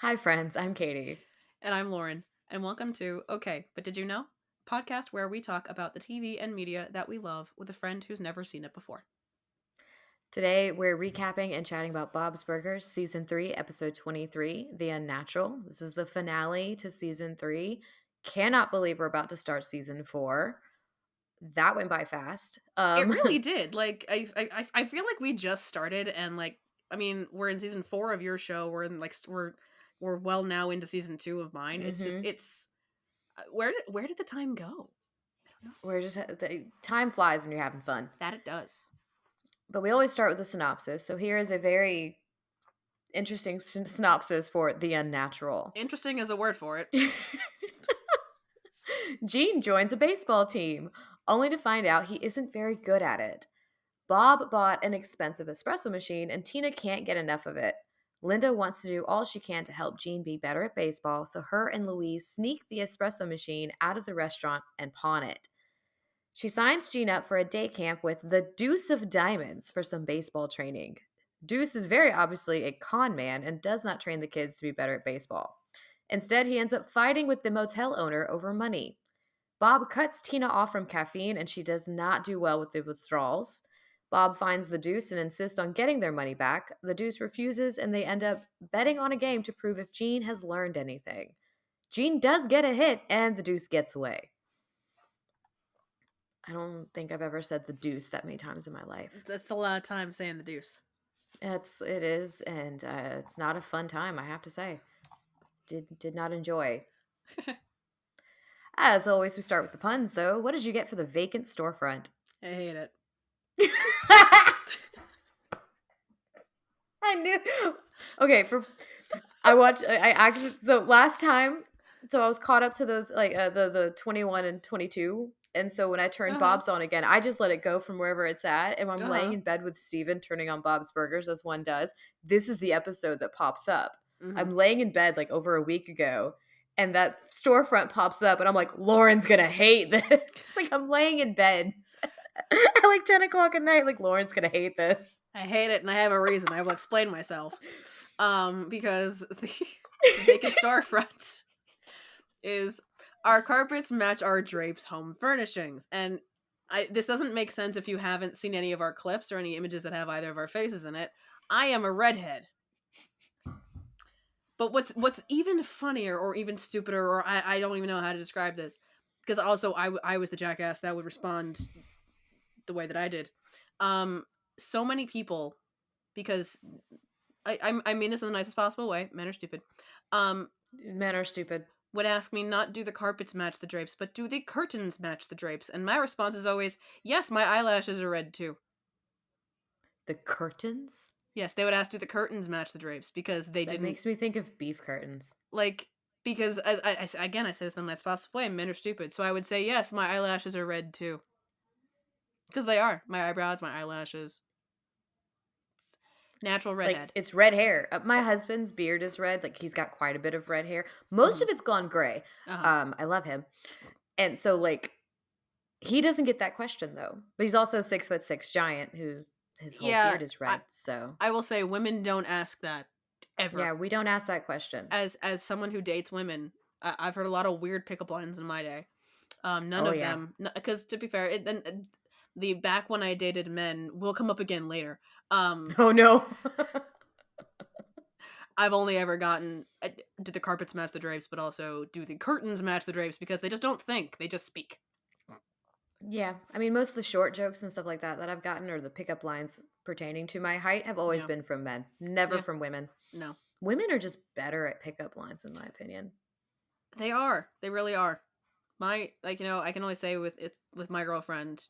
Hi, friends. I'm Katie. And I'm Lauren, and welcome to Okay, but Did You Know? A podcast where we talk about the TV and media that we love with a friend who's never seen it before. Today, we're recapping and chatting about Bob's Burgers, Season 3, Episode 23, The Unnatural. This is the finale to Season 3. Cannot believe we're about to start Season 4. That went by fast. It really did. I feel like we just started, and we're in season 4 of your show. We're in we're well now into season 2 of mine. It's where did the time go? I don't know. We're just time flies when you're having fun. That it does. But we always start with a synopsis. So here is a very interesting synopsis for The Unnatural. Interesting is a word for it. Gene joins a baseball team, only to find out he isn't very good at it. Bob bought an expensive espresso machine, and Tina can't get enough of it. Linda wants to do all she can to help Gene be better at baseball, so her and Louise sneak the espresso machine out of the restaurant and pawn it. She signs Gene up for a day camp with the Deuce of Diamonds for some baseball training. Deuce is very obviously a con man and does not train the kids to be better at baseball. Instead, he ends up fighting with the motel owner over money. Bob cuts Tina off from caffeine, and she does not do well with the withdrawals. Bob finds the Deuce and insists on getting their money back. The Deuce refuses, and they end up betting on a game to prove if Gene has learned anything. Gene does get a hit, and the Deuce gets away. I don't think I've ever said the Deuce that many times in my life. That's a lot of time saying the deuce. It is, and it's not a fun time, I have to say. Did not enjoy. As always, we start with the puns, though. What did you get for the vacant storefront? I hate it. I knew. Okay, last time, I was caught up to those the 21 and 22, and so when I turned Bob's on again, I just let it go from wherever it's at, and I'm laying in bed with Steven turning on Bob's Burgers as one does. This is the episode that pops up. Mm-hmm. I'm laying in bed like over a week ago, and that storefront pops up, and I'm like, Lauren's gonna hate this. It's like I'm laying in bed at like 10 o'clock at night, like Lauren's gonna hate this. I hate it, and I have a reason. I will explain myself. Because the vacant storefront is our carpets match our drapes' home furnishings, and this doesn't make sense if you haven't seen any of our clips or any images that have either of our faces in it. I am a redhead. But what's even funnier or even stupider, or I don't even know how to describe this, because also I was the jackass that would respond the way that I did. So many people, because I mean this in the nicest possible way. Men are stupid. Men are stupid. Would ask me not do the carpets match the drapes, but do the curtains match the drapes? And my response is always, yes, my eyelashes are red too. The curtains? Yes, they would ask, do the curtains match the drapes? Because they didn't. That makes me think of beef curtains. Because I said this in the nicest possible way, men are stupid. So I would say, yes, my eyelashes are red too. Because they are. My eyebrows, my eyelashes. Natural redhead. Like, it's red hair. My husband's beard is red. Like, he's got quite a bit of red hair. Most of it's gone gray. I love him. And so, like, he doesn't get that question, though. But he's also 6'6" giant who his whole beard is red. So I will say women don't ask that ever. Yeah, we don't ask that question. As someone who dates women, I've heard a lot of weird pickup lines in my day. None of them. Because, to be fair, the back when I dated men will come up again later. Oh no. I've only ever gotten, do the carpets match the drapes, but also do the curtains match the drapes, because they just don't think, they just speak. Yeah, I mean, most of the short jokes and stuff like that I've gotten, or the pickup lines pertaining to my height, have always been from men, never from women. No. Women are just better at pickup lines, in my opinion. They are. They really are. I can only say with my girlfriend,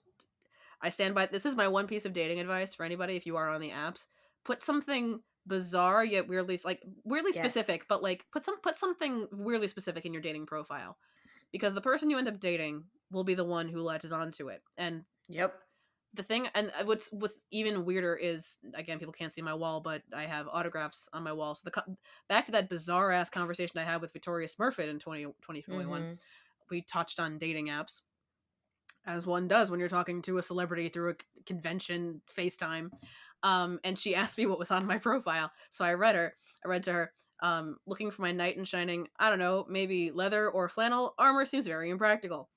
I stand by, this is my one piece of dating advice for anybody if you are on the apps. Put something bizarre yet weirdly specific, but put something weirdly specific in your dating profile, because the person you end up dating will be the one who latches onto it. And the thing, and what's even weirder is, again, people can't see my wall, but I have autographs on my wall. So back to that bizarre ass conversation I had with Victoria Smurfit in 2021, we touched on dating apps, as one does when you're talking to a celebrity through a convention FaceTime. And she asked me what was on my profile. So I read to her, Looking for my knight in shining, I don't know, maybe leather or flannel armor seems very impractical.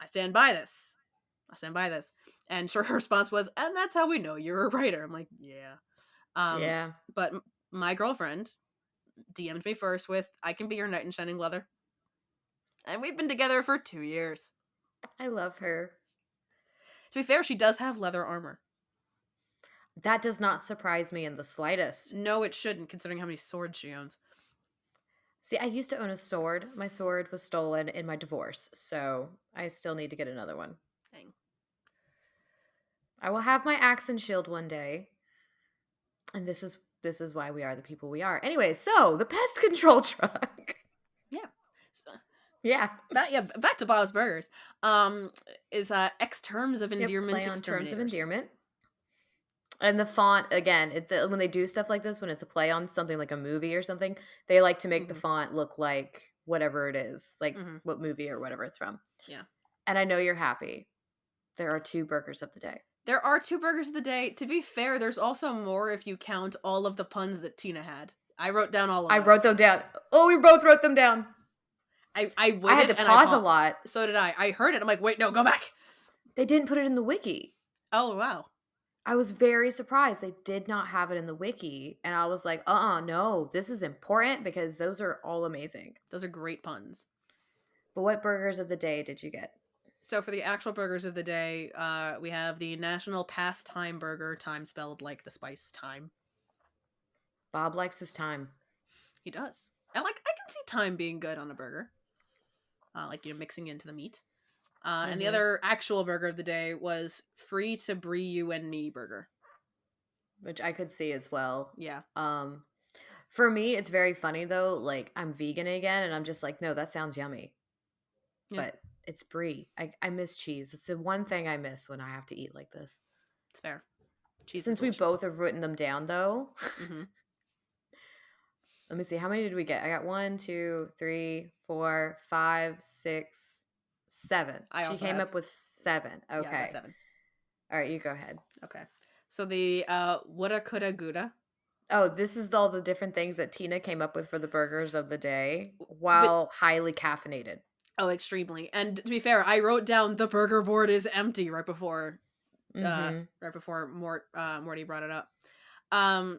I stand by this. And her response was, and that's how we know you're a writer. I'm like, yeah. Yeah. But my girlfriend DM'd me first with, I can be your knight in shining leather. And we've been together for 2 years. I love her. To be fair, she does have leather armor. That does not surprise me in the slightest. No, it shouldn't, considering how many swords she owns. See, I used to own a sword. My sword was stolen in my divorce, so I still need to get another one. Dang. I will have my axe and shield one day. And this is why we are the people we are. Anyway, so the pest control truck. Yeah. Yeah. Back to Bob's Burgers. Is X terms of endearment Play on terms of exterminators. endearment. And the font, again, when they do stuff like this, when it's a play on something like a movie or something, they like to make the font look like whatever it is, like what movie or whatever it's from. Yeah. And I know you're happy. There are 2 burgers of the day. There are 2 burgers of the day. To be fair, there's also more if you count all of the puns that Tina had. I wrote down all of I those. wrote them down. Oh, we both wrote them down. I waited. I had to pause a lot. So did I. I heard it. I'm like, wait, no, go back. They didn't put it in the wiki. Oh, wow. I was very surprised they did not have it in the wiki. And I was like, no, this is important because those are all amazing. Those are great puns. But what burgers of the day did you get? So for the actual burgers of the day, we have the National Pastime Burger, time spelled like the spice thyme. Bob likes his thyme. He does. And I can see thyme being good on a burger. Mixing into the meat. And the other actual burger of the day was Free to Brie You and Me burger. Which I could see as well. Yeah. For me, it's very funny though. Like, I'm vegan again, and I'm just like, no, that sounds yummy. Yeah. But it's brie. I miss cheese. It's the one thing I miss when I have to eat like this. It's fair. Cheese. Since we both have written them down though. Let me see. How many did we get? I got 1, 2, 3, 4, 5, 6, 7. She came up with 7. Okay. Yeah, 7. All right, you go ahead. Okay. So the woulda, coulda, gouda. Oh, this is all the different things that Tina came up with for the burgers of the day while highly caffeinated. Oh, extremely. And to be fair, I wrote down the burger board is empty right before Morty brought it up.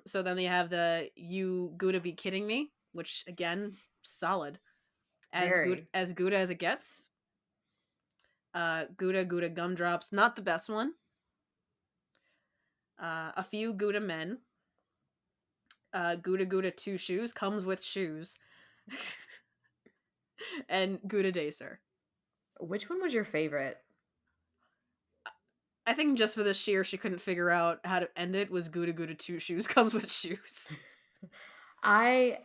So then they have the you Gouda be kidding me, which again, solid. As Gouda as it gets. Gouda gumdrops, not the best one. A few Gouda men. Gouda 2 shoes comes with shoes. And Gouda Dacer. Which one was your favorite? I think just for the sheer she couldn't figure out how to end it was Gouda 2 shoes comes with shoes. I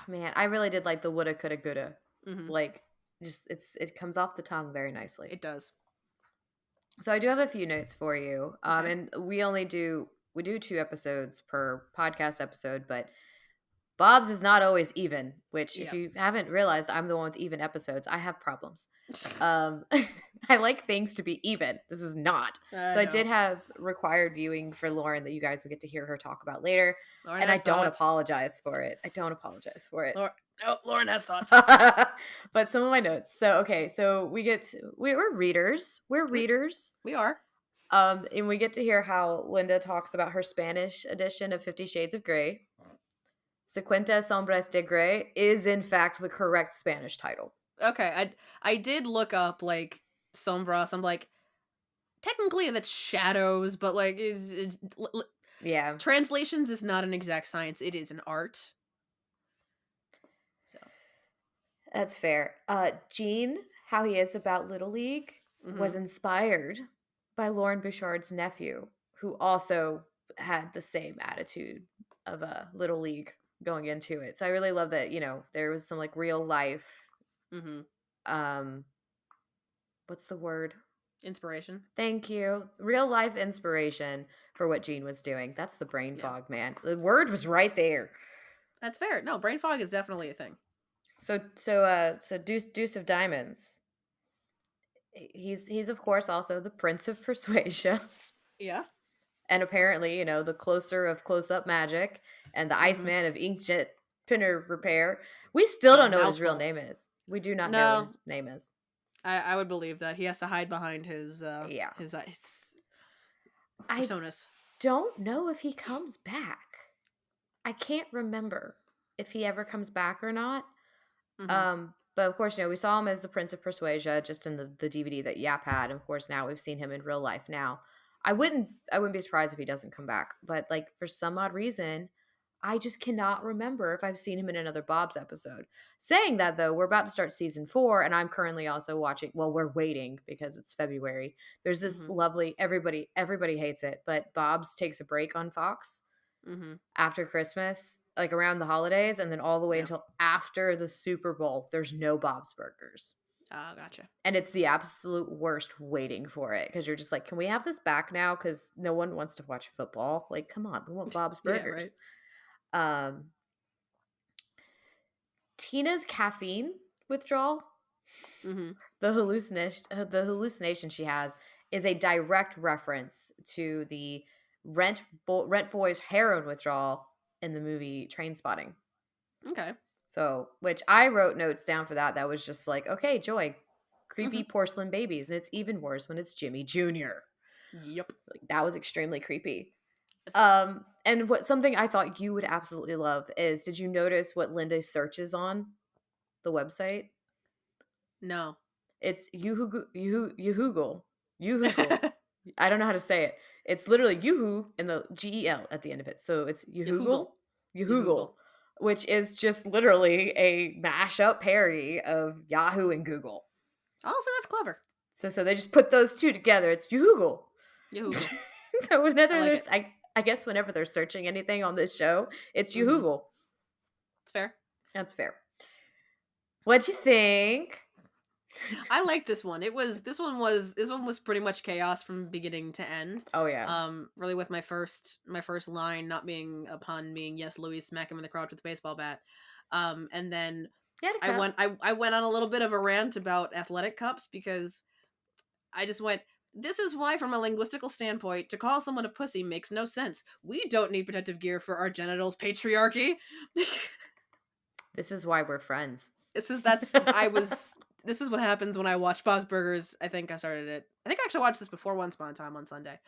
really did like the woulda, coulda, gouda. Like, just it comes off the tongue very nicely. It does. So I do have a few notes for you. Okay. And we do 2 episodes per podcast episode, but Bob's is not always even, which if you haven't realized, I'm the one with even episodes. I have problems. I like things to be even. This is not. I did have required viewing for Lauren that you guys will get to hear her talk about later. Lauren and I don't thoughts. apologize for it. Lauren has thoughts. But some of my notes. So, okay. So we're readers. We're readers. We are. And we get to hear how Linda talks about her Spanish edition of 50 Shades of Grey. Cincuenta Sombras de Grey is in fact the correct Spanish title. Okay, I did look up like sombras. I'm like, technically that's shadows, but like yeah. Translations is not an exact science. It is an art. So that's fair. Gene, how he is about Little League, was inspired by Lauren Bouchard's nephew, who also had the same attitude of a Little League going into it. So I really love that, there was some like real life what's the word? Inspiration. Thank you. Real life inspiration for what Gene was doing. That's the brain fog, man. The word was right there. That's fair. No, brain fog is definitely a thing. So Deuce of Diamonds. He's of course also the Prince of Persuasion. Yeah. And apparently, the closer of close-up magic and the Iceman of inkjet Pinner Repair. We still don't know what his real Mouthful. name is. We do not know what No, his name is. I would believe that he has to hide behind Yeah. his I personas. don't know if he comes back. I can't remember if he ever comes back or not. Mm-hmm. But of course, we saw him as the Prince of Persuasia just in the DVD that Yap had. And of course, now we've seen him in real life now. I wouldn't be surprised if he doesn't come back. But like for some odd reason, I just cannot remember if I've seen him in another Bob's episode. Saying that though, we're about to start season 4, and I'm currently also watching. Well, we're waiting because it's February. There's this Mm-hmm. lovely everybody hates it, but Bob's takes a break on Fox Mm-hmm. after Christmas, like around the holidays, and then all the way Yeah. until after the Super Bowl. There's no Bob's Burgers. Oh, gotcha. And it's the absolute worst waiting for it because you're just like, can we have this back now? Because no one wants to watch football. Like, come on, we want Bob's Yeah, right. Burgers. Um, Tina's caffeine withdrawal, Mm-hmm. the hallucination she has, is a direct reference to the Rent Boy's heroin withdrawal in the movie Trainspotting. Okay. So, which I wrote notes down for that. That was just like, okay, Joy, Mm-hmm. creepy porcelain babies, and it's even worse when it's Jimmy Jr. Yep. Like that was extremely creepy. Yes, it was. And what something I thought you would absolutely love is, did you notice what Linda searches on the website? No. It's Yuhugel. I don't know how to say it. It's literally Yuhu and the GEL at the end of it. So it's Yahoogle. Yuhugel, Yahoogle. which is just literally a mashup parody of Yahoo and Google. Also, that's clever. So they just put those two together. It's Yuhugel. Yahoogle. So whenever I like it. I guess whenever they're searching anything on this show, it's Mm-hmm. Yuhugel. It's fair. That's fair. What'd you think? I like this one. This one was pretty much chaos from beginning to end. Oh yeah. Really with my first line not being a pun, being yes, Louis, smack him in the crotch with a baseball bat. And then You had a I cup. went on a little bit of a rant about athletic cups because I just went, this is why, from a linguistical standpoint, to call someone a pussy makes no sense. We don't need protective gear for our genitals, patriarchy. This is why we're friends. This is what happens when I watch Bob's Burgers. I think I started it. I think I actually watched this before Once Upon a Time on Sunday.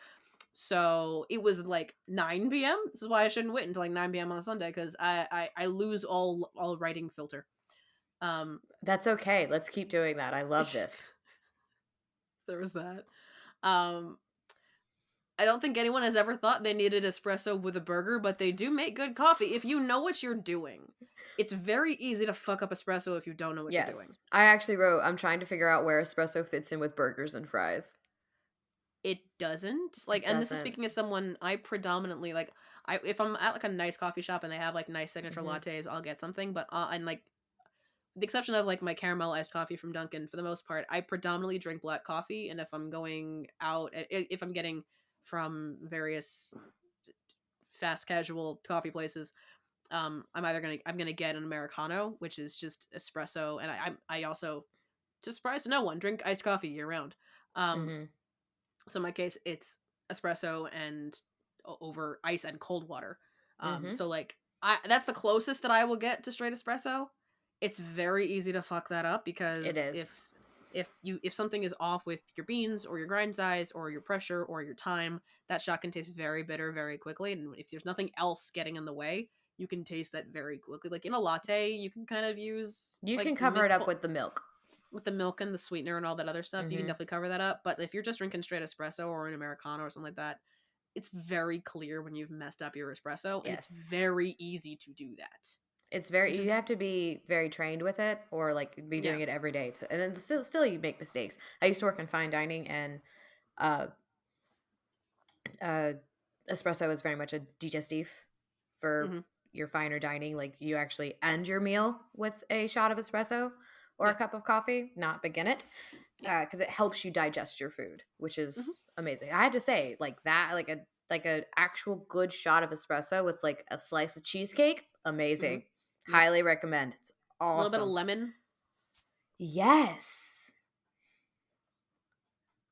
So it was like 9 p.m. This is why I shouldn't wait until like 9 p.m. on a Sunday, because I lose all writing filter. That's okay. Let's keep doing that. I love this. There was that. I don't think anyone has ever thought they needed espresso with a burger, but they do make good coffee if you know what you're doing. It's very easy to fuck up espresso if you don't know what you're doing. I actually wrote, I'm trying to figure out where espresso fits in with burgers and fries. It doesn't. Like, and this is speaking as someone, I predominantly, like, if I'm at like a nice coffee shop and they have like nice signature lattes, I'll get something, but and like the exception of like my caramel iced coffee from Dunkin', for the most part, I predominantly drink black coffee. And if I'm going out, if I'm getting from various fast casual coffee places, I'm gonna get an Americano, which is just espresso, and I also, to surprise to no one, drink iced coffee year round. So in my case, it's espresso and over ice and cold water. So like that's the closest that I will get to straight espresso. It's very easy to fuck that up because It is. if something is off with your beans or your grind size or your pressure or your time, that shot can taste very bitter very quickly. And if there's nothing else getting in the way, you can taste that very quickly. Like in a latte, you can kind of use You like can cover it up with the milk. With the milk and the sweetener and all that other stuff. You can definitely cover that up. But if you're just drinking straight espresso or an Americano or something like that, it's very clear when you've messed up your espresso. And it's very easy to do that. It's you have to be very trained with it, or like be doing it every day. And then still you make mistakes. I used to work in fine dining, and espresso is very much a digestif for your finer dining. Like you actually end your meal with a shot of espresso or a cup of coffee, not begin it, because it helps you digest your food, which is amazing. I have to say, like that, like a actual good shot of espresso with like a slice of cheesecake, amazing. Highly recommend. It's awesome. A little bit of lemon. Yes.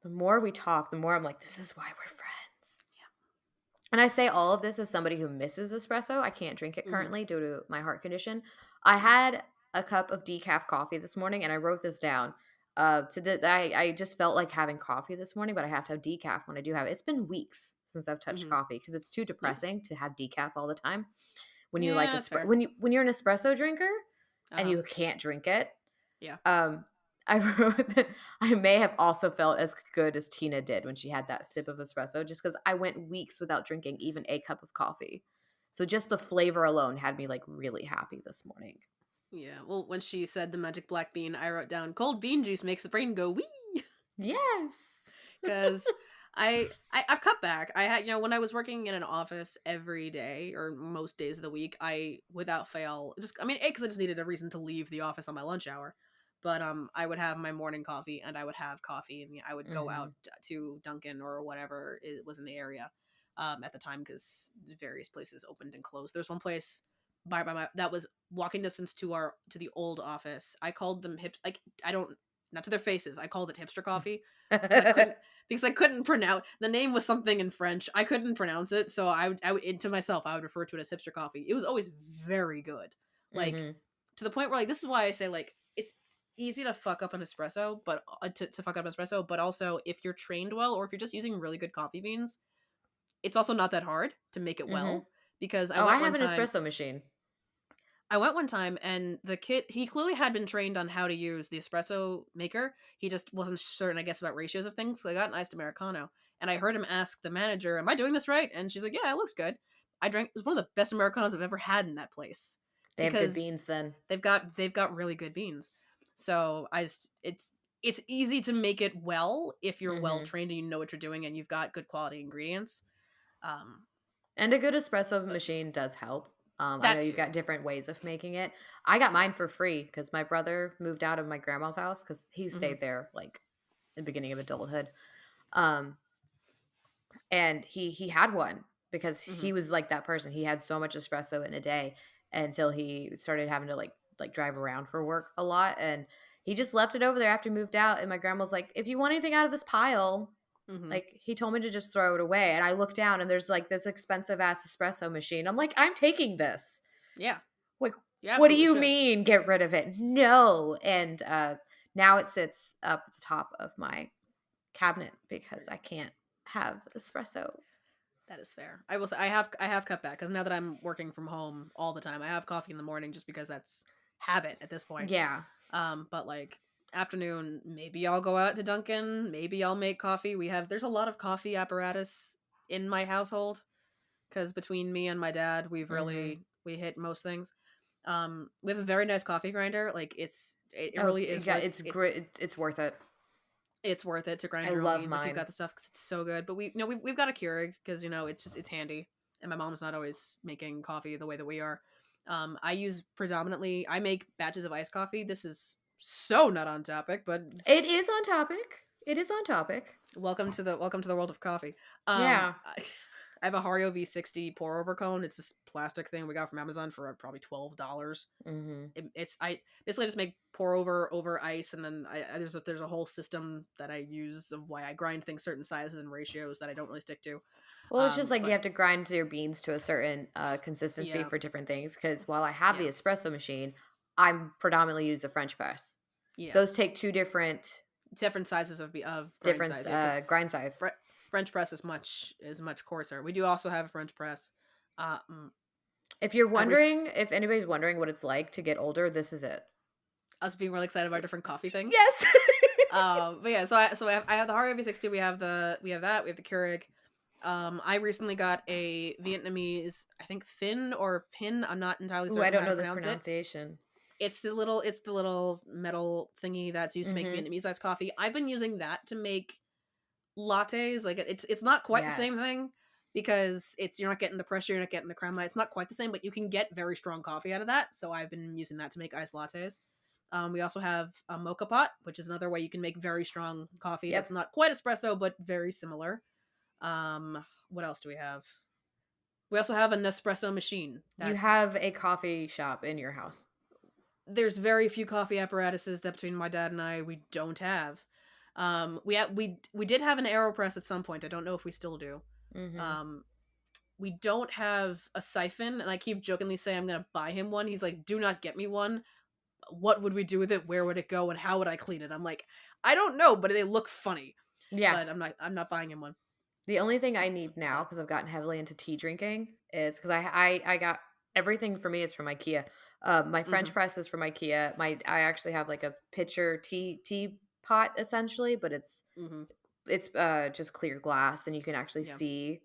The more we talk, the more I'm like, this is why we're friends. And I say all of this as somebody who misses espresso. I can't drink it Mhm. currently due to my heart condition. I Yeah. had a cup of decaf coffee this morning, and I wrote this down. I just felt like having coffee this morning, but I have to have decaf when I do have it. It's been weeks since I've touched Mhm. coffee because it's too Nice. depressing to have decaf all the time. When you like Yeah, that's fair. when you're an espresso drinker and Uh-huh. you can't drink it, Yeah. um, I wrote that I may have also felt as good as Tina did when she had that sip of espresso, just because I went weeks without drinking even a cup of coffee. So just the flavor alone had me like really happy this morning. Yeah. Well, when she said the magic black bean, I wrote down cold bean juice makes the brain go wee. Yes. Because I've cut back. I had, when I was working in an office every day or most days of the week, I without fail just, I mean, because I just needed a reason to leave the office on my lunch hour. But I would have my morning coffee and I would have coffee and I would go out Mhm. to Dunkin' or whatever it was in the area at the time because various places opened and closed. There's one place by my that was walking distance to the old office. I called them hip, like, I don't, not to their faces. I called it hipster coffee because I couldn't pronounce the name was something in French. I couldn't pronounce it, so to myself I would refer to it as hipster coffee. It was always very good, like Mhm. to the point where, like, this is why I say, like, it's easy to fuck up an espresso, but to fuck up an espresso, but also if you're trained well or if you're just using really good coffee beans, it's also not that hard to make it Mhm. well. Because Oh, I have an espresso machine. I went one time and the kid, he clearly had been trained on how to use the espresso maker. He just wasn't certain, I guess, about ratios of things. So I got an iced Americano and I heard him ask the manager, "Am I doing this right?" And she's like, "Yeah, it looks good." I drank, it was one of the best Americanos I've ever had in that place They have good because beans then. they've got really good beans. So I just, it's easy to make it well if you're well Mhm. trained and you know what you're doing and you've got good quality ingredients. Um, And a good espresso but machine does help. I know that you've too. got different ways of making it. I got Yeah. mine for free because my brother moved out of my grandma's house because he Hmm. stayed there like the beginning of adulthood. Um, and he had one because Hmm. he was like that person. He had so much espresso in a day until he started having to like drive around for work a lot, and he just left it over there after he moved out. And my grandma's like, "If you want anything out of this pile," Hmm. like, he told me to just throw it away, and I look down and there's, like, this expensive ass espresso machine. I'm like, "I'm taking this." Yeah. Like, You "What do absolutely you should. mean, get rid of it?" "No." And, now it sits up at the top of my cabinet because I can't have espresso. That is fair. I will say I have cut back because now that I'm working from home all the time, I have coffee in the morning just because that's habit at this point. Yeah. But like afternoon, maybe I'll go out to Dunkin', maybe I'll make coffee. There's a lot of coffee apparatus in my household because between me and my dad, Mhm. we hit most things. We have a very nice coffee grinder. Like it Oh, really is yeah, worth it. it's worth it. It's worth it to I grind your own love beans if you've mine. got the stuff 'cause it's so good. But we've got a Keurig because it's handy, and my mom's not always making coffee the way that we are. I use predominantly I make batches of iced coffee. This is so not on topic, but It is on topic. It is on topic. welcome to the world of coffee. Um, Yeah. I, I have a Hario V60 pour over cone. It's this plastic thing we got from Amazon for probably $12. Mhm. It's I basically just make pour over ice, and then there's a whole system that I use of why I grind things certain sizes and ratios that I don't really stick to. Well, it's just like you But have to grind your beans to a certain consistency yeah, for different things. Because while I have the yeah, espresso machine, I'm predominantly use a French press. yeah, Those take two different sizes of grind size. Yeah, because grind size. French press is much coarser. We do also have a French press. Um, I rec- If anybody's wondering what it's like to get older, this is it. us being really excited about different coffee things. Yes. But yeah, so I have the Hario V60. We have the Keurig. I recently got a Vietnamese, I think Fin or Pin. I'm not entirely Ooh, I certain don't how to know the pronounce it. pronunciation. It's the little metal thingy that's used to make Mhm. Vietnamese iced coffee. I've been using that to make lattes. Like it's not quite the same Yes. thing because you're not getting the pressure, you're not getting the crema. It's not quite the same, but you can get very strong coffee out of that. So I've been using that to make iced lattes. We also have a mocha pot, which is another way you can make very strong coffee that's Yep. not quite espresso, but very similar. What else do we have? We also have a Nespresso machine You that have a coffee shop in your house. there's very few coffee apparatuses that between my dad and I we don't have. We did have an AeroPress at some point. I don't know if we still do. Mhm. Um, we don't have a siphon, and I keep jokingly saying I'm gonna buy him one. He's like, do not get me one. What would we do with it? Where would it go? And how would I clean it? I'm like, I don't know, but they look funny. Yeah. But I'm not buying him one. The only thing I need now, because I've gotten heavily into tea drinking, is because I got everything for me is from IKEA. My Mm-hmm. French press is from IKEA. I actually have like a pitcher teapot essentially, but Mm-hmm. it's just clear glass, and you can actually Yeah. see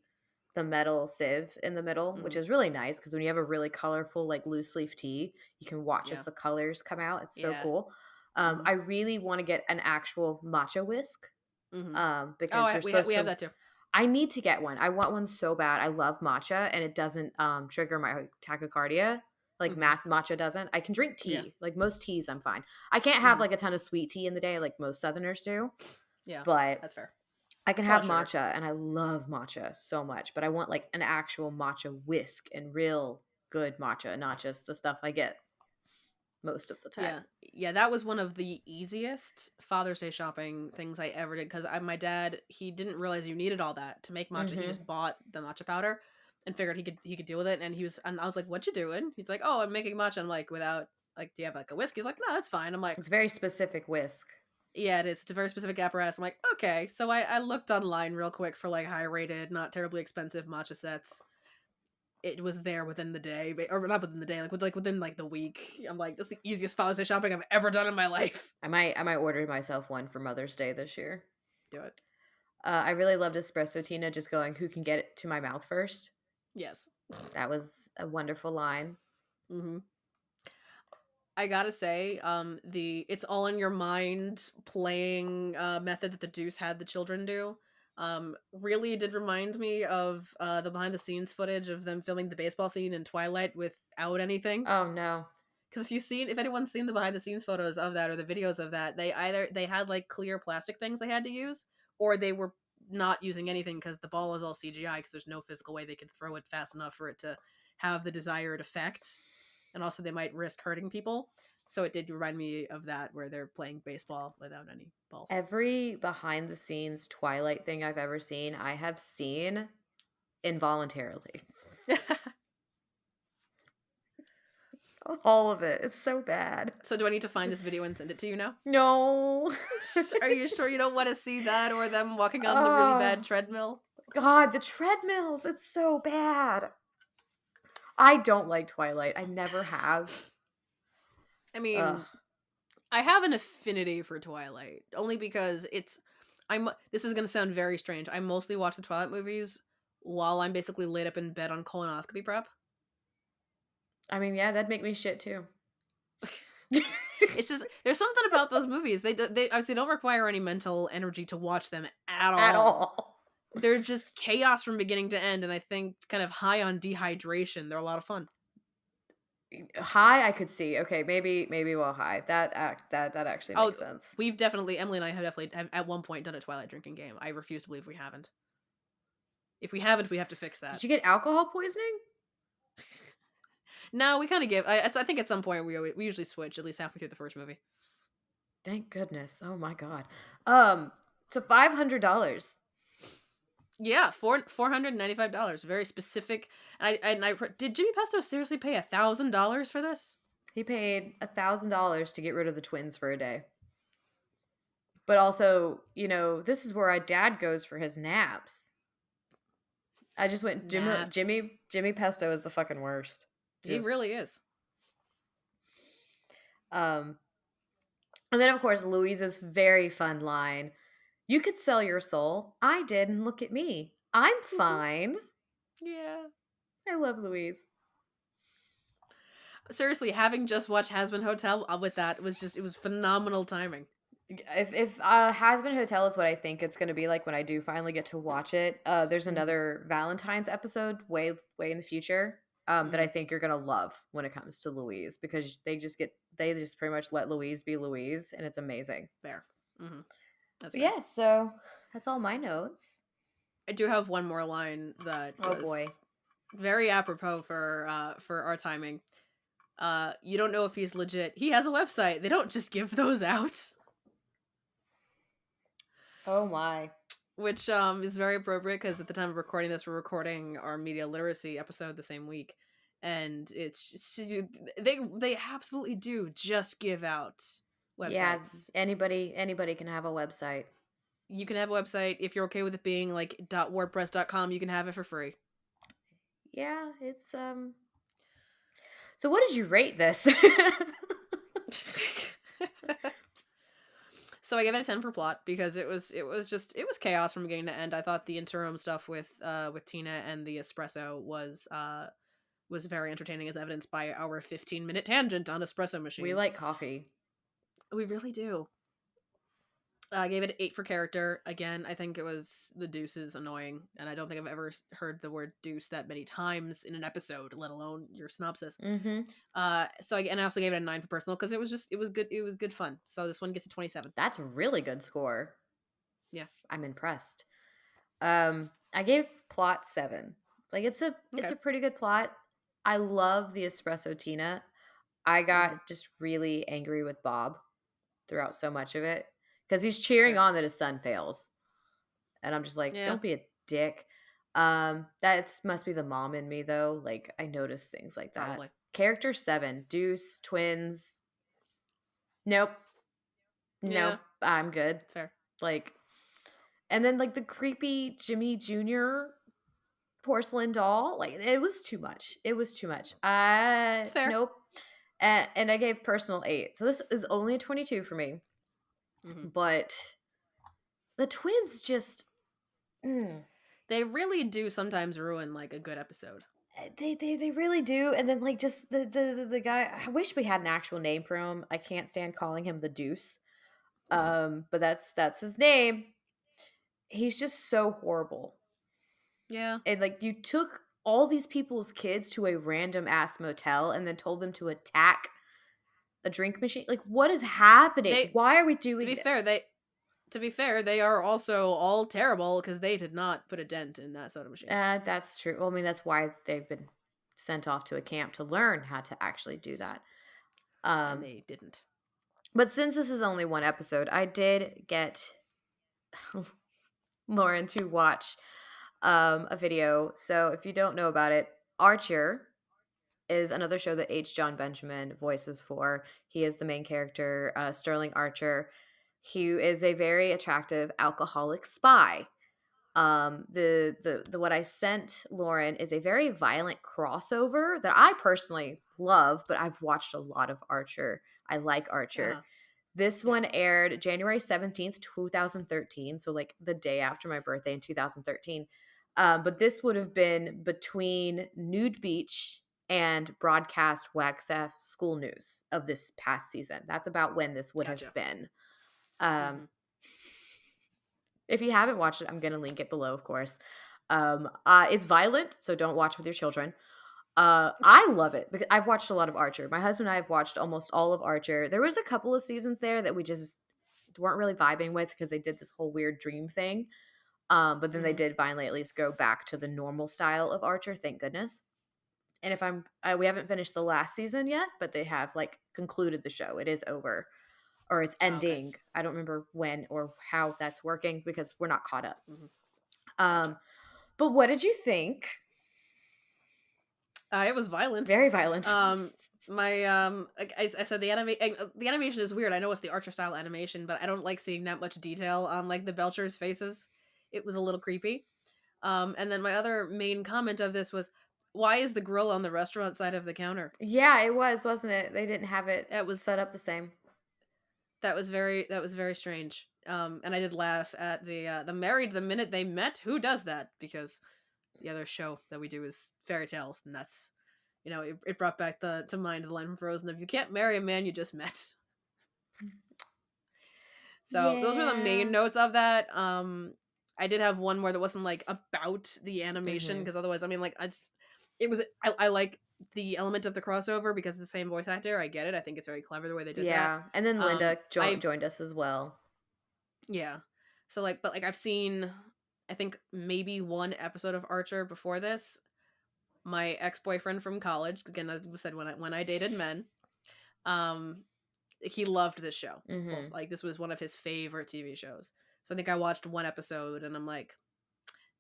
the metal sieve in the middle, which Mm-hmm. is really nice because when you have a really colorful like loose leaf tea, you can watch as Yeah. the colors come out. It's so Yeah. cool. Mm-hmm. I really want to get an actual matcha whisk, Mm-hmm. Oh, because you're we supposed have to. that too. I need to get one. I want one so bad. I love matcha, and it doesn't trigger my tachycardia like Mm-hmm. matcha doesn't. I can drink Yeah. tea, like most teas. I'm fine. I can't have Mm-hmm. like a ton of sweet tea in the day, like most Southerners do, Yeah. but That's fair. I can It's a lot have of sugar. matcha, and I love matcha so much. But I want like an actual matcha whisk and real good matcha, not just the stuff I get most of the Yeah, time. yeah, that was one of the easiest Father's Day shopping things I ever did because my dad he didn't realize you needed all that to make matcha. He Mm-hmm. just bought the matcha powder and figured he could deal with it. And I was like, "What you doing?" He's like, "Oh, I'm making matcha." I'm like, "Without like, do you have like a whisk?" He's like, "No, that's fine." I'm like, It's a very specific whisk. "Yeah, it is. It's a very specific apparatus." I'm like, "Okay." So I looked online real quick for like high rated, not terribly expensive matcha sets. It was there within the day, or not within the day, within like the week. I'm like, that's the easiest Father's Day shopping I've ever done in my life. I might order myself one for Mother's Day this year. Do it. I really loved Espresso Tina just going, "Who can get it to my mouth first?" Yes. That was a wonderful line. Hmm. I gotta say, the "it's all in your mind" playing method that the Deuce had the children do, really did remind me of the behind the scenes footage of them filming the baseball scene in Twilight without anything. Oh, no. Because if anyone's seen the behind the scenes photos of that or the videos of that, they had like clear plastic things they had to use, or they were not using anything because the ball is all CGI because there's no physical way they could throw it fast enough for it to have the desired effect, and also they might risk hurting people. So it did remind me of that where they're playing baseball without any balls. Every behind the scenes Twilight thing I've ever seen, I have seen involuntarily. All of it. It's so bad. So do I need to find this video and send it to you now? No. Are you sure you don't want to see that or them walking on the really bad Oh, treadmill? God, the treadmills. It's so bad. I don't like Twilight. I never have. I Ugh. mean, I have an affinity for Twilight only because this is going to sound very strange. I mostly watch the Twilight movies while I'm basically laid up in bed on colonoscopy prep. I mean, yeah, that'd make me shit too. It's just there's something about those movies. They obviously don't require any mental energy to watch them at At all. all. They're just chaos from beginning to end, and I think kind of high on dehydration. They're a lot of fun. High, I could see. Okay, maybe well high. That actually Oh, makes sense. we've definitely Emily and I have definitely at one point done a Twilight drinking game. I refuse to believe we haven't. If we haven't, we have to fix Did that. you get alcohol poisoning? No, we kind of give. I think at some point we usually switch at least halfway through the first movie. Thank goodness. Oh my god. So $500. Yeah, $495. Very specific. And I did Jimmy Pesto seriously pay $1,000 for this? He paid $1,000 to get rid of the twins for a day. But also, this is where our dad goes for his naps. I just went Naps. Jimmy Pesto is the fucking worst. He Just really is. um and then of course Louise's very fun line. "You could sell your soul. I did, and look at me. I'm fine." Yeah. I love Louise. Seriously, having just watched Hazbin Hotel with that it was phenomenal timing. If Has Been Hotel is what I think it's going to be like when I do finally get to watch it. There's Mhm. another Valentine's episode way in the future that I Mhm. think you're going to love when it comes to Louise, because they just pretty much let Louise be Louise, and it's amazing. Fair. Mhm. That's But fair. yeah, so that's all my notes. I do have one more line that Oh boy. was very apropos for our timing. You don't know if he's legit. He has a website. They don't just give those out. Oh my. which is very appropriate because at the time of recording this, we're recording our media literacy episode the same week, and they absolutely do just give out Yeah, websites. anybody can have a website. You can have a website if you're okay with it being like .wordpress.com. You can have it for free. Yeah, it's So what did you rate this? So I gave it a 10 for plot because it was chaos from beginning to end. I thought the interim stuff with Tina and the espresso was very entertaining, as evidenced by our 15-minute tangent on espresso We machines. like coffee. We really do. I gave it an 8 for character. Again, I think it was the deuce is annoying, and I don't think I've ever heard the word deuce that many times in an episode, let alone your synopsis. Mm-hmm. So again, I also gave it a 9 for personal because it was good. It was good fun. So this one gets a 27. That's a really good score. Yeah. I'm impressed. I gave plot 7. Like it's a Okay. pretty good plot. I love the espresso Tina. I Mm-hmm. got just really angry with Bob throughout so much of it because he's cheering Fair. on that his son fails, and I'm just like, Yeah. don't be a dick. That must be the mom in me though. Like I notice things like that. Probably. Character 7, Deuce twins. Nope, nope. Yeah. I'm good. It's fair. Like, and then like the creepy Jimmy Jr. porcelain doll, like it was too much. It was too much. It's fair. Nope. And I gave personal 8. So this is only a 22 for me. Mm-hmm. But the twins just They really do sometimes ruin like a good episode. they really do. And then like just the guy, I wish we had an actual name for him. I can't stand calling him the Deuce. But that's his name. He's just so horrible. Yeah. And like you took all these people's kids to a random ass motel and then told them to attack a drink machine. Like what is happening? They Why are we to doing be fair, this? they are also all terrible because they did not put a dent in that soda machine. That's true. Well, I mean, that's why they've been sent off to a camp to learn how to actually do that. And they didn't. But since this is only one episode, I did get Lauren to watch a video. So if you don't know about it, Archer is another show that H. John Benjamin voices for. He is the main character, Sterling Archer. He is a very attractive alcoholic spy. The what I sent Lauren is a very violent crossover that I personally love, but I've watched a lot of Archer. I like Archer. Uh-huh. This Yeah. one aired January 17th, 2013, so like the day after my birthday in 2013. But this would have been between Nude Beach and broadcast WAGSF school news of this past season. That's about when this would Gotcha. have been. Mm-hmm. If you haven't watched it, I'm going to link it below, of course. It's violent, so don't watch with your children. I love it because I've watched a lot of Archer. My husband and I have watched almost all of Archer. There was a couple of seasons there that we just weren't really vibing with because they did this whole weird dream thing. But then they Mm-hmm. did finally at least go back to the normal style of Archer, thank goodness. And if we haven't finished the last season yet, but they have like concluded the show. It is over. Or it's Oh, okay. ending. I don't remember when or how that's working because we're not caught up. Mm-hmm. Gotcha. But what did you think? It was violent. Very violent. Like I said, the animation is weird. I know it's the Archer style animation, but I don't like seeing that much detail on like the Belchers' faces. It was a little creepy. And then my other main comment of this was, why is the grill on the restaurant side of the counter? Yeah, it was, wasn't it? They didn't have it That was set up the same. that was very strange. And I did laugh at the married the minute they met. Who does that? Because the other show that we do is fairy tales, and that's it brought back to mind the line from Frozen of you can't marry a man you just met. So those were the main notes of that. I did have one more that wasn't like about the animation because otherwise, I mean, like I like the element of the crossover because it's the same voice actor. I get it. I think it's very clever the way they did that. Yeah, and then Linda joined us as well. Yeah. So like, but like I've seen, I think maybe one episode of Archer before this. My ex-boyfriend from college, again, as I said, when I dated men, he loved this show. Mhm. Like this was one of his favorite TV shows. So I think I watched one episode and I'm like,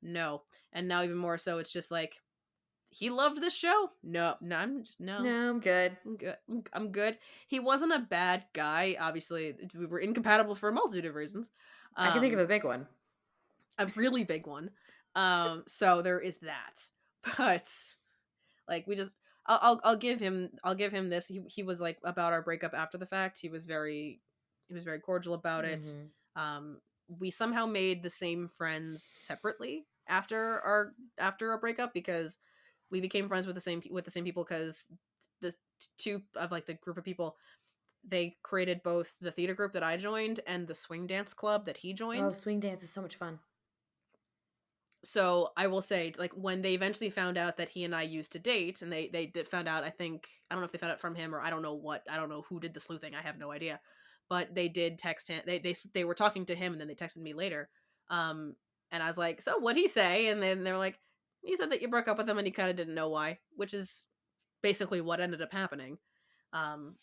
no. And now even more so, it's just like, he loved this show. No, no, I'm just no. No, I'm good. I'm good. I'm good. He wasn't a bad guy. Obviously, we were incompatible for a multitude of reasons. I can think of Um, a big one. a really big one. So there is that. But like, we just, I'll give him this. He was like, about our breakup after the fact. He was very cordial about it. Mhm. We somehow made the same friends separately after our breakup, because we became friends with the same people, because the two of like the group of people, they created both the theater group that I joined and the swing dance club that he Oh, joined. swing dance is so much fun. So I will say, like, when they eventually found out that he and I used to date, and they did found out, I think, I don't know if they found out from him, or I don't know who did the sleuthing, I have no idea, but they did text him. They were talking to him, and then they texted me later. And I was like, so what'd he say? And then they were like, he said that you broke up with him and he kind of didn't know why, which is basically what ended up happening. um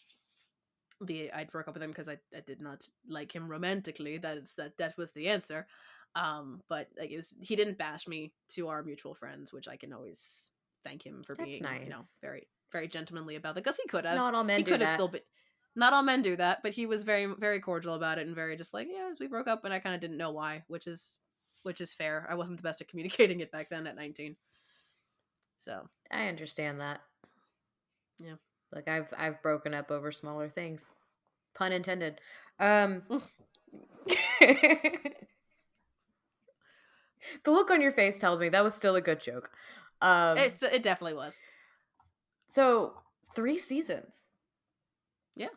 I broke up with him because I did not like him romantically. That was the answer. But like, he didn't bash me to our mutual friends, which I can always thank him for That's being, nice. very, very gentlemanly about that, because he could have. Not all men He do could have that. still been. Not all men do that, but he was very, very cordial about it, and very just like, yeah, we broke up and I kind of didn't know why, which is fair. I wasn't the best at communicating it back then at 19. So, I understand that. yeah. Like I've broken up over smaller things. Pun intended. Um The look on your face tells me that was still a good joke. Um It definitely was. so 3 seasons. Yeah.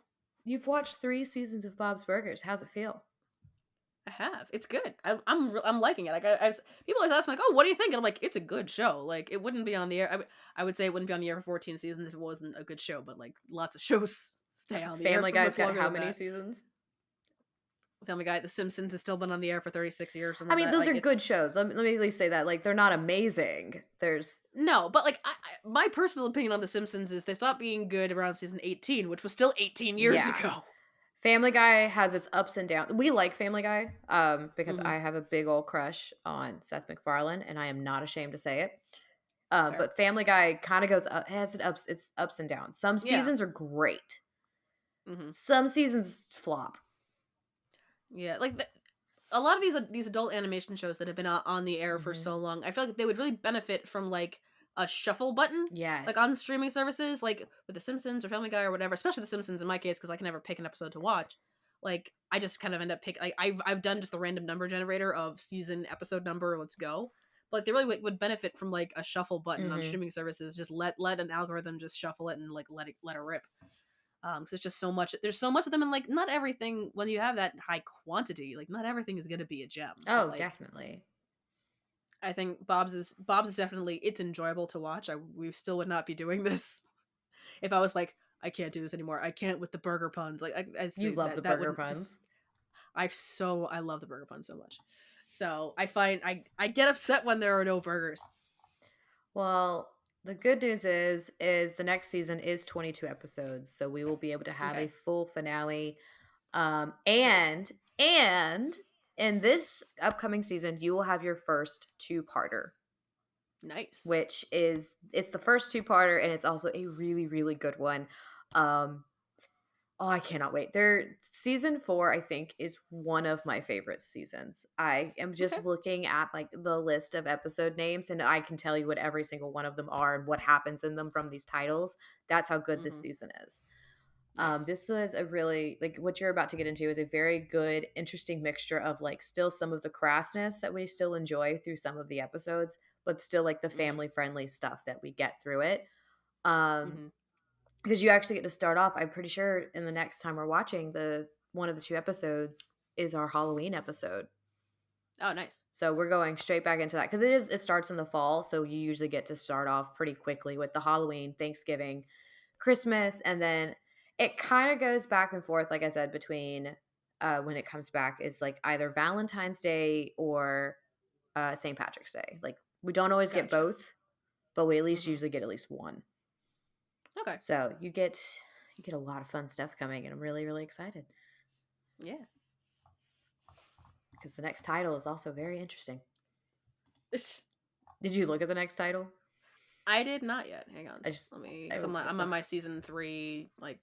You've watched 3 seasons of Bob's Burgers. How's it feel? I have. It's good. I'm liking it. Like, people always ask me like, "Oh, what do you think?" And I'm like, "It's a good show. Like, it wouldn't be on the air. I would say it wouldn't be on the air for 14 seasons if it wasn't a good show. But like, lots of shows stay on the air Family for Guy's much got longer how than many that. seasons? Family Guy, The Simpsons has still been on the air for 36 years, something I like mean, that. those Like, are good it's shows. Let me at least say that. Like, they're not amazing. There's no, but like, my personal opinion on The Simpsons is they stopped being good around season 18, which was still 18 years yeah. ago. Family Guy has its ups and downs. We like Family Guy because Mm-hmm. I have a big old crush on Seth MacFarlane, and I am not ashamed to say it. It's fair. But Family Guy kind of goes up, has its ups and downs. Some Yeah. seasons are great. Mm-hmm. Some seasons flop. Yeah. Like, a lot of these adult animation shows that have been on the air for Hmm. so long, I feel like they would really benefit from like a shuffle button, like on Yes. streaming services, like with The Simpsons or Family Guy or whatever. Especially The Simpsons in my case, because I can never pick an episode to watch. Like, I just kind of end up like, I've done just the random number generator of season episode number. Let's go. But like, they really would benefit from like a shuffle button on Hmm. streaming services. Just let an algorithm just shuffle it and like let it rip. Because it's just so much. There's so much of them, and like, not everything, when you have that high quantity, like, not everything is going to be a gem. But Oh, like, definitely. I think Bob's is definitely, it's enjoyable to watch. We still would not be doing this if I was like, I can't do this anymore. I can't with the burger puns. Like, I You say love the that burger wouldn't. This, puns. I love the burger puns so much. So I find I get upset when there are no burgers. Well, the good news is the next season is 22 episodes, so we will be able to have a Okay, full finale. nice, And in this upcoming season, you will have your first two-parter, nice. which is it's the first two-parter and it's also a really, really good one. Um, oh, I cannot wait. Season 4, I think, is one of my favorite seasons. I am just Okay. looking at like the list of episode names and I can tell you what every single one of them are and what happens in them from these titles. That's how good this Mm-hmm. season is. Nice. This was a really like what you're about to get into is a very good, interesting mixture of like still some of the crassness that we still enjoy through some of the episodes, but still like the Mm-hmm. family friendly stuff that we get through it. Um, Mm-hmm. because you actually get to start off. I'm pretty sure in the next time we're watching the one of the 2 episodes is our Halloween episode. Oh, nice. So we're going straight back into that because it starts in the fall, so you usually get to start off pretty quickly with the Halloween, Thanksgiving, Christmas, and then it kind of goes back and forth, like I said, between when it comes back is like either Valentine's Day or St. Patrick's Day. Like we don't always get Gotcha. both, but we at least Mm-hmm. usually get at least one. Okay. So you get a lot of fun stuff coming, and I'm really, really excited. Yeah. because the next title is also very interesting. Did you look at the next title? I did not yet. Hang on. Let me. I I'm on my season 3. Like,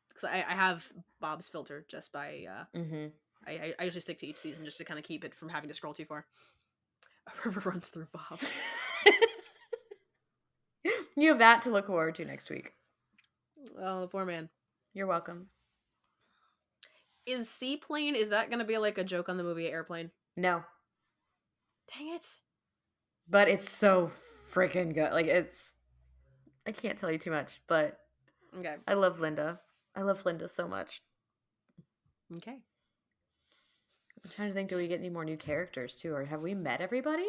because I have Bob's filter just by. I usually stick to each season just to kind of keep it from having to scroll too far. A river runs through Bob. You have that to look forward to next week. Oh, the poor man. You're welcome. Is Seaplane, is that going to be like a joke on the movie Airplane? No. Dang it. But it's so freaking good. Like, I can't tell you too much, but okay. I love Linda. I love Linda so much. Okay. I'm trying to think, do we get any more new characters too? Or have we met everybody?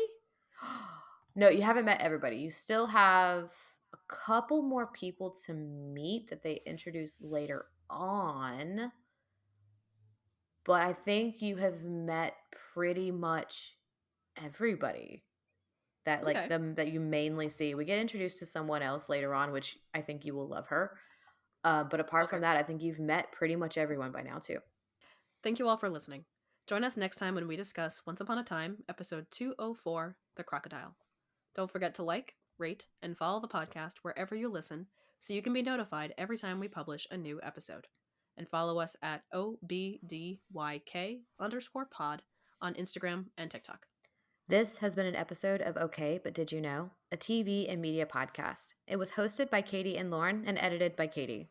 No, you haven't met everybody. You still have a couple more people to meet that they introduce later on. But I think you have met pretty much everybody that like them that you mainly see. We get introduced to someone else later on, which I think you will love her. But apart from that, I think you've met pretty much everyone by now too. Thank you all for listening. Join us next time when we discuss Once Upon a Time, episode 204, The Crocodile. Don't forget to like, rate, and follow the podcast wherever you listen so you can be notified every time we publish a new episode. And follow us at OBDYK_pod on Instagram and TikTok. This has been an episode of Okay, But Did You Know? A TV and media podcast. It was hosted by Katie and Lauren and edited by Katie.